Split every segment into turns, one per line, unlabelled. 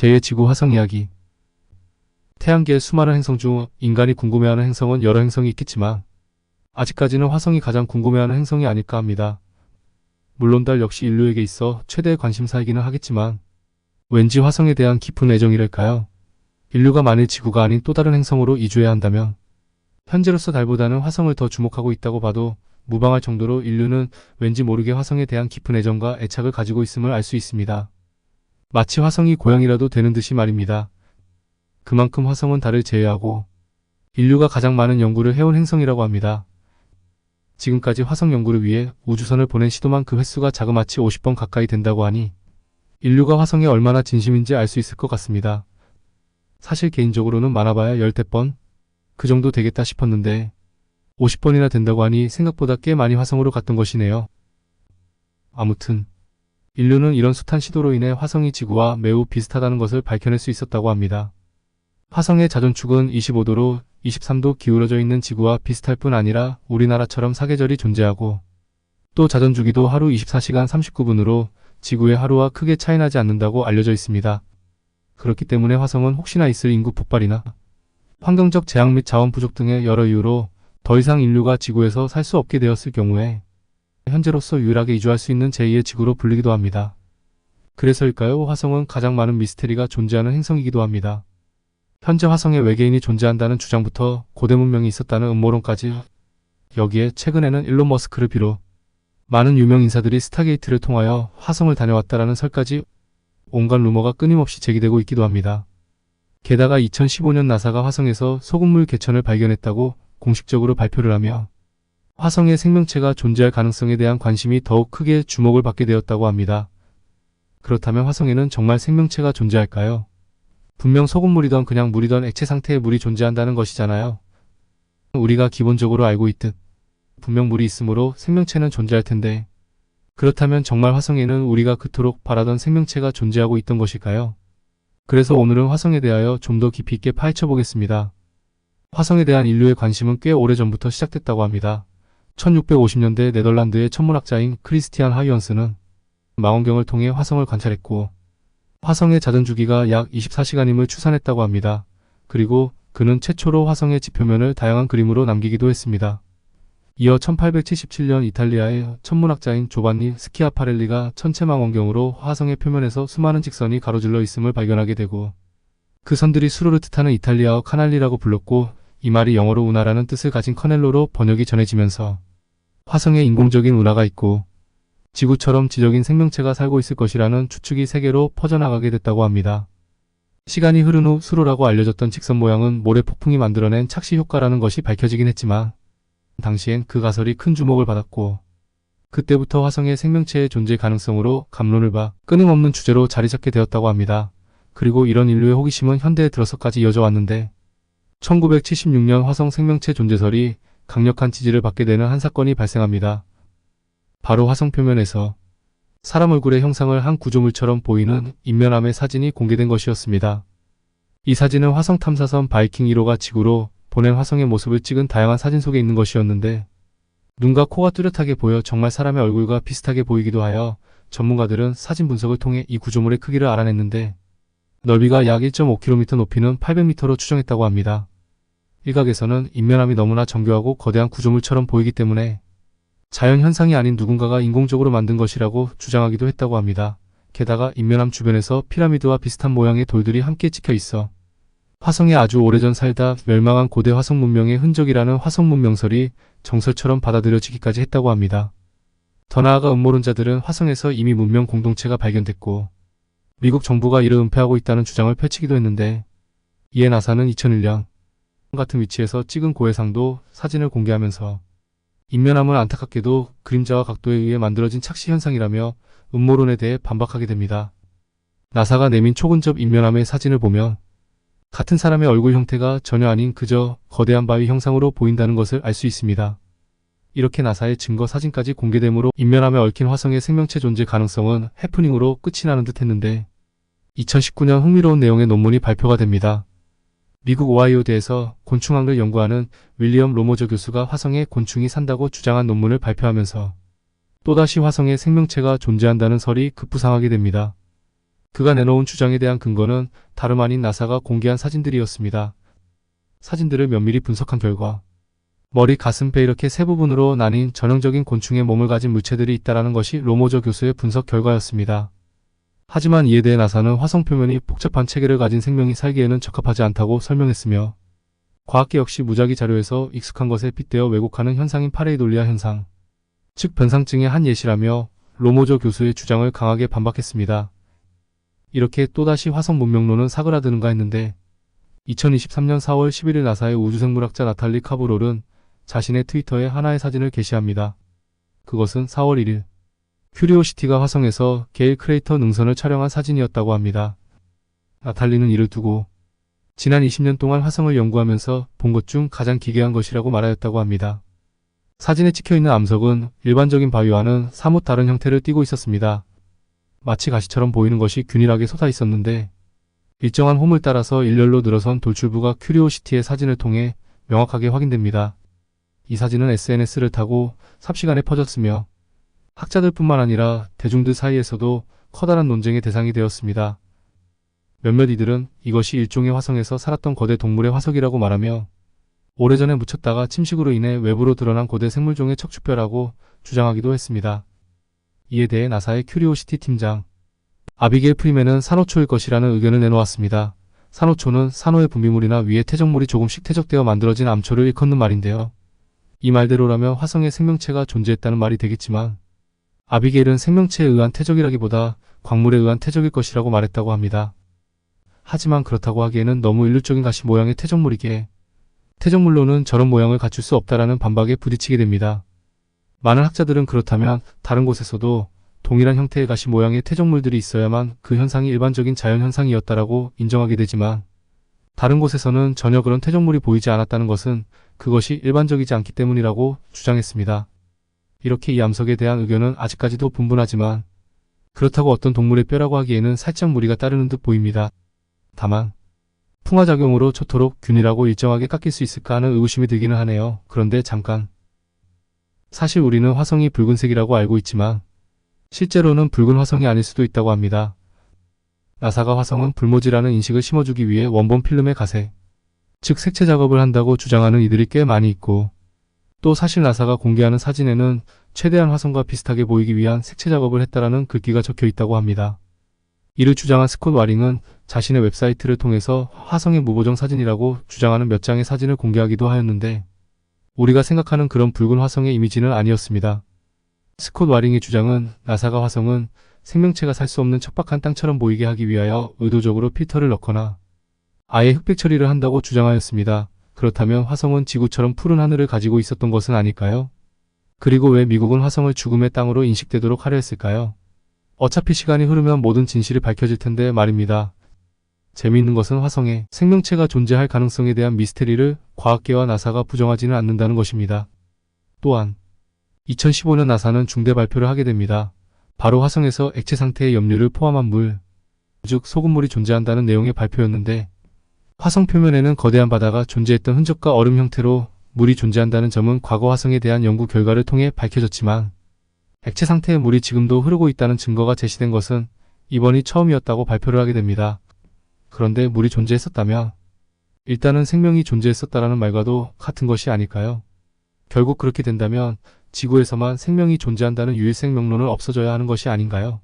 제2의 지구 화성 이야기. 태양계의 수많은 행성 중 인간이 궁금해하는 행성은 여러 행성이 있겠지만 아직까지는 화성이 가장 궁금해하는 행성이 아닐까 합니다. 물론 달 역시 인류에게 있어 최대의 관심사이기는 하겠지만 왠지 화성에 대한 깊은 애정이랄까요? 인류가 만일 지구가 아닌 또 다른 행성으로 이주해야 한다면 현재로서 달보다는 화성을 더 주목하고 있다고 봐도 무방할 정도로 인류는 왠지 모르게 화성에 대한 깊은 애정과 애착을 가지고 있음을 알 수 있습니다. 마치 화성이 고향이라도 되는 듯이 말입니다. 그만큼 화성은 달을 제외하고 인류가 가장 많은 연구를 해온 행성이라고 합니다. 지금까지 화성 연구를 위해 우주선을 보낸 시도만 그 횟수가 자그마치 50번 가까이 된다고 하니 인류가 화성에 얼마나 진심인지 알 수 있을 것 같습니다. 사실 개인적으로는 많아봐야 10번? 그 정도 되겠다 싶었는데 50번이나 된다고 하니 생각보다 꽤 많이 화성으로 갔던 것이네요. 아무튼 인류는 이런 숱한 시도로 인해 화성이 지구와 매우 비슷하다는 것을 밝혀낼 수 있었다고 합니다. 화성의 자전축은 25도로 23도 기울어져 있는 지구와 비슷할 뿐 아니라 우리나라처럼 사계절이 존재하고 또 자전주기도 하루 24시간 39분으로 지구의 하루와 크게 차이나지 않는다고 알려져 있습니다. 그렇기 때문에 화성은 혹시나 있을 인구 폭발이나 환경적 재앙 및 자원 부족 등의 여러 이유로 더 이상 인류가 지구에서 살 수 없게 되었을 경우에 현재로서 유일하게 이주할 수 있는 제2의 지구로 불리기도 합니다. 그래서일까요? 화성은 가장 많은 미스테리가 존재하는 행성이기도 합니다. 현재 화성에 외계인이 존재한다는 주장부터 고대 문명이 있었다는 음모론까지, 여기에 최근에는 일론 머스크를 비롯 많은 유명 인사들이 스타게이트를 통하여 화성을 다녀왔다라는 설까지 온갖 루머가 끊임없이 제기되고 있기도 합니다. 게다가 2015년 나사가 화성에서 소금물 개천을 발견했다고 공식적으로 발표를 하며 화성에 생명체가 존재할 가능성에 대한 관심이 더욱 크게 주목을 받게 되었다고 합니다. 그렇다면 화성에는 정말 생명체가 존재할까요? 분명 소금물이던 그냥 물이던 액체 상태의 물이 존재한다는 것이잖아요. 우리가 기본적으로 알고 있듯 분명 물이 있으므로 생명체는 존재할 텐데 그렇다면 정말 화성에는 우리가 그토록 바라던 생명체가 존재하고 있던 것일까요? 그래서 오늘은 화성에 대하여 좀 더 깊이 있게 파헤쳐 보겠습니다. 화성에 대한 인류의 관심은 꽤 오래전부터 시작됐다고 합니다. 1650년대 네덜란드의 천문학자인 크리스티안 하이언스는 망원경을 통해 화성을 관찰했고 화성의 자전주기가 약 24시간임을 추산했다고 합니다. 그리고 그는 최초로 화성의 지표면을 다양한 그림으로 남기기도 했습니다. 이어 1877년 이탈리아의 천문학자인 조반니 스키아파렐리가 천체 망원경으로 화성의 표면에서 수많은 직선이 가로질러 있음을 발견하게 되고 그 선들이 수로를 뜻하는 이탈리아어 카날리라고 불렀고 이 말이 영어로 운하라는 뜻을 가진 커넬로로 번역이 전해지면서 화성에 인공적인 운하가 있고 지구처럼 지적인 생명체가 살고 있을 것이라는 추측이 세계로 퍼져나가게 됐다고 합니다. 시간이 흐른 후 수로라고 알려졌던 직선 모양은 모래 폭풍이 만들어낸 착시 효과라는 것이 밝혀지긴 했지만 당시엔 그 가설이 큰 주목을 받았고 그때부터 화성의 생명체의 존재 가능성으로 갑론을 봐 끊임없는 주제로 자리 잡게 되었다고 합니다. 그리고 이런 인류의 호기심은 현대에 들어서까지 이어져 왔는데 1976년 화성 생명체 존재설이 강력한 지지를 받게 되는 한 사건이 발생합니다. 바로 화성 표면에서 사람 얼굴의 형상을 한 구조물처럼 보이는 인면함의 사진이 공개된 것이었습니다. 이 사진은 화성 탐사선 바이킹 1호가 지구로 보낸 화성의 모습을 찍은 다양한 사진 속에 있는 것이었는데 눈과 코가 뚜렷하게 보여 정말 사람의 얼굴과 비슷하게 보이기도 하여 전문가들은 사진 분석을 통해 이 구조물의 크기를 알아냈는데 넓이가 약 1.5km, 높이는 800m로 추정했다고 합니다. 일각에서는 인면함이 너무나 정교하고 거대한 구조물처럼 보이기 때문에 자연 현상이 아닌 누군가가 인공적으로 만든 것이라고 주장하기도 했다고 합니다. 게다가 인면함 주변에서 피라미드와 비슷한 모양의 돌들이 함께 찍혀 있어 화성에 아주 오래전 살다 멸망한 고대 화성 문명의 흔적이라는 화성 문명설이 정설처럼 받아들여지기까지 했다고 합니다. 더 나아가 음모론자들은 화성에서 이미 문명 공동체가 발견됐고 미국 정부가 이를 은폐하고 있다는 주장을 펼치기도 했는데 이에 나사는 2001년 같은 위치에서 찍은 고해상도 사진을 공개하면서 인면함은 안타깝게도 그림자와 각도에 의해 만들어진 착시 현상이라며 음모론에 대해 반박하게 됩니다. 나사가 내민 초근접 인면함의 사진을 보면 같은 사람의 얼굴 형태가 전혀 아닌 그저 거대한 바위 형상으로 보인다는 것을 알 수 있습니다. 이렇게 나사의 증거 사진까지 공개되므로 인면함에 얽힌 화성의 생명체 존재 가능성은 해프닝으로 끝이 나는 듯 했는데 2019년 흥미로운 내용의 논문이 발표가 됩니다. 미국 오하이오대에서 곤충학을 연구하는 윌리엄 로모저 교수가 화성에 곤충이 산다고 주장한 논문을 발표하면서 또다시 화성에 생명체가 존재한다는 설이 급부상하게 됩니다. 그가 내놓은 주장에 대한 근거는 다름 아닌 나사가 공개한 사진들이었습니다. 사진들을 면밀히 분석한 결과 머리, 가슴, 배 이렇게 세 부분으로 나뉜 전형적인 곤충의 몸을 가진 물체들이 있다라는 것이 로모저 교수의 분석 결과였습니다. 하지만 이에 대해 나사는 화성 표면이 복잡한 체계를 가진 생명이 살기에는 적합하지 않다고 설명했으며 과학계 역시 무작위 자료에서 익숙한 것에 빗대어 왜곡하는 현상인 파레이돌리아 현상, 즉 변상증의 한 예시라며 로모저 교수의 주장을 강하게 반박했습니다. 이렇게 또다시 화성 문명론은 사그라드는가 했는데 2023년 4월 11일 나사의 우주생물학자 나탈리 카브롤은 자신의 트위터에 하나의 사진을 게시합니다. 그것은 4월 1일 큐리오시티가 화성에서 게일 크레이터 능선을 촬영한 사진이었다고 합니다. 나탈리는 이를 두고 지난 20년 동안 화성을 연구하면서 본 것 중 가장 기괴한 것이라고 말하였다고 합니다. 사진에 찍혀있는 암석은 일반적인 바위와는 사뭇 다른 형태를 띠고 있었습니다. 마치 가시처럼 보이는 것이 균일하게 솟아 있었는데 일정한 홈을 따라서 일렬로 늘어선 돌출부가 큐리오시티의 사진을 통해 명확하게 확인됩니다. 이 사진은 SNS를 타고 삽시간에 퍼졌으며 학자들뿐만 아니라 대중들 사이에서도 커다란 논쟁의 대상이 되었습니다. 몇몇 이들은 이것이 일종의 화성에서 살았던 거대 동물의 화석이라고 말하며 오래전에 묻혔다가 침식으로 인해 외부로 드러난 고대 생물종의 척추뼈라고 주장하기도 했습니다. 이에 대해 나사의 큐리오시티 팀장 아비게일 프리맨은 산호초일 것이라는 의견을 내놓았습니다. 산호초는 산호의 분비물이나 위에 퇴적물이 조금씩 퇴적되어 만들어진 암초를 일컫는 말인데요. 이 말대로라면 화성에 생명체가 존재했다는 말이 되겠지만 아비게일은 생명체에 의한 퇴적이라기보다 광물에 의한 퇴적일 것이라고 말했다고 합니다. 하지만 그렇다고 하기에는 너무 일률적인 가시 모양의 퇴적물이기에 퇴적물로는 저런 모양을 갖출 수 없다라는 반박에 부딪히게 됩니다. 많은 학자들은 그렇다면 다른 곳에서도 동일한 형태의 가시 모양의 퇴적물들이 있어야만 그 현상이 일반적인 자연현상이었다라고 인정하게 되지만 다른 곳에서는 전혀 그런 퇴적물이 보이지 않았다는 것은 그것이 일반적이지 않기 때문이라고 주장했습니다. 이렇게 이 암석에 대한 의견은 아직까지도 분분하지만 그렇다고 어떤 동물의 뼈라고 하기에는 살짝 무리가 따르는 듯 보입니다. 다만 풍화작용으로 초토록 균일하고 일정하게 깎일 수 있을까 하는 의구심이 들기는 하네요. 그런데 잠깐. 사실 우리는 화성이 붉은색이라고 알고 있지만 실제로는 붉은 화성이 아닐 수도 있다고 합니다. 나사가 화성은 불모지라는 인식을 심어주기 위해 원본 필름의 가색, 즉 색채 작업을 한다고 주장하는 이들이 꽤 많이 있고 또 사실 나사가 공개하는 사진에는 최대한 화성과 비슷하게 보이기 위한 색채 작업을 했다라는 글귀가 적혀 있다고 합니다. 이를 주장한 스콧 와링은 자신의 웹사이트를 통해서 화성의 무보정 사진이라고 주장하는 몇 장의 사진을 공개하기도 하였는데 우리가 생각하는 그런 붉은 화성의 이미지는 아니었습니다. 스콧 와링의 주장은 나사가 화성은 생명체가 살 수 없는 척박한 땅처럼 보이게 하기 위하여 의도적으로 필터를 넣거나 아예 흑백 처리를 한다고 주장하였습니다. 그렇다면 화성은 지구처럼 푸른 하늘을 가지고 있었던 것은 아닐까요? 그리고 왜 미국은 화성을 죽음의 땅으로 인식되도록 하려 했을까요? 어차피 시간이 흐르면 모든 진실이 밝혀질 텐데 말입니다. 재미있는 것은 화성에 생명체가 존재할 가능성에 대한 미스테리를 과학계와 나사가 부정하지는 않는다는 것입니다. 또한 2015년 나사는 중대 발표를 하게 됩니다. 바로 화성에서 액체 상태의 염류를 포함한 물, 즉 소금물이 존재한다는 내용의 발표였는데 화성 표면에는 거대한 바다가 존재했던 흔적과 얼음 형태로 물이 존재한다는 점은 과거 화성에 대한 연구 결과를 통해 밝혀졌지만 액체 상태의 물이 지금도 흐르고 있다는 증거가 제시된 것은 이번이 처음이었다고 발표를 하게 됩니다. 그런데 물이 존재했었다면 일단은 생명이 존재했었다라는 말과도 같은 것이 아닐까요? 결국 그렇게 된다면 지구에서만 생명이 존재한다는 유일생명론은 없어져야 하는 것이 아닌가요?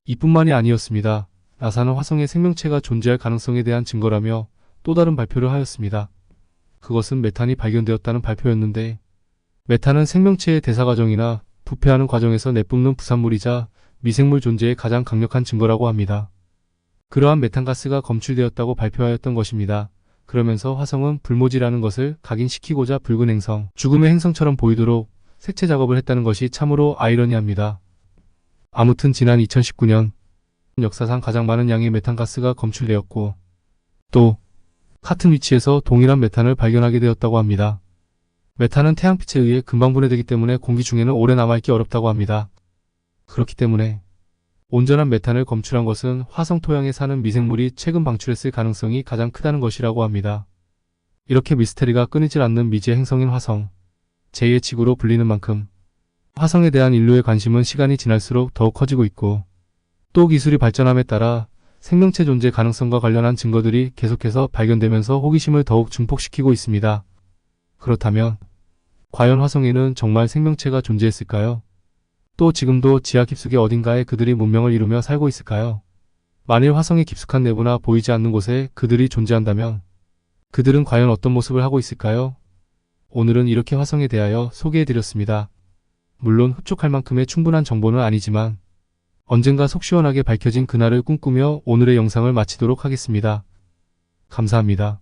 이뿐만이 아니었습니다. 나사는 화성에 생명체가 존재할 가능성에 대한 증거라며 또 다른 발표를 하였습니다. 그것은 메탄이 발견되었다는 발표였는데 메탄은 생명체의 대사과정이나 부패하는 과정에서 내뿜는 부산물이자 미생물 존재의 가장 강력한 증거라고 합니다. 그러한 메탄가스가 검출되었다고 발표하였던 것입니다. 그러면서 화성은 불모지라는 것을 각인시키고자 붉은 행성, 죽음의 행성처럼 보이도록 색채 작업을 했다는 것이 참으로 아이러니합니다. 아무튼 지난 2019년 역사상 가장 많은 양의 메탄가스가 검출되었고 또 같은 위치에서 동일한 메탄을 발견하게 되었다고 합니다. 메탄은 태양빛에 의해 금방 분해되기 때문에 공기 중에는 오래 남아있기 어렵다고 합니다. 그렇기 때문에 온전한 메탄을 검출한 것은 화성 토양에 사는 미생물이 최근 방출했을 가능성이 가장 크다는 것이라고 합니다. 이렇게 미스테리가 끊이질 않는 미지의 행성인 화성, 제2의 지구로 불리는 만큼 화성에 대한 인류의 관심은 시간이 지날수록 더욱 커지고 있고 또 기술이 발전함에 따라 생명체 존재 가능성과 관련한 증거들이 계속해서 발견되면서 호기심을 더욱 증폭시키고 있습니다. 그렇다면 과연 화성에는 정말 생명체가 존재했을까요? 또 지금도 지하 깊숙이 어딘가에 그들이 문명을 이루며 살고 있을까요? 만일 화성의 깊숙한 내부나 보이지 않는 곳에 그들이 존재한다면 그들은 과연 어떤 모습을 하고 있을까요? 오늘은 이렇게 화성에 대하여 소개해드렸습니다. 물론 흡족할 만큼의 충분한 정보는 아니지만 언젠가 속 시원하게 밝혀진 그날을 꿈꾸며 오늘의 영상을 마치도록 하겠습니다. 감사합니다.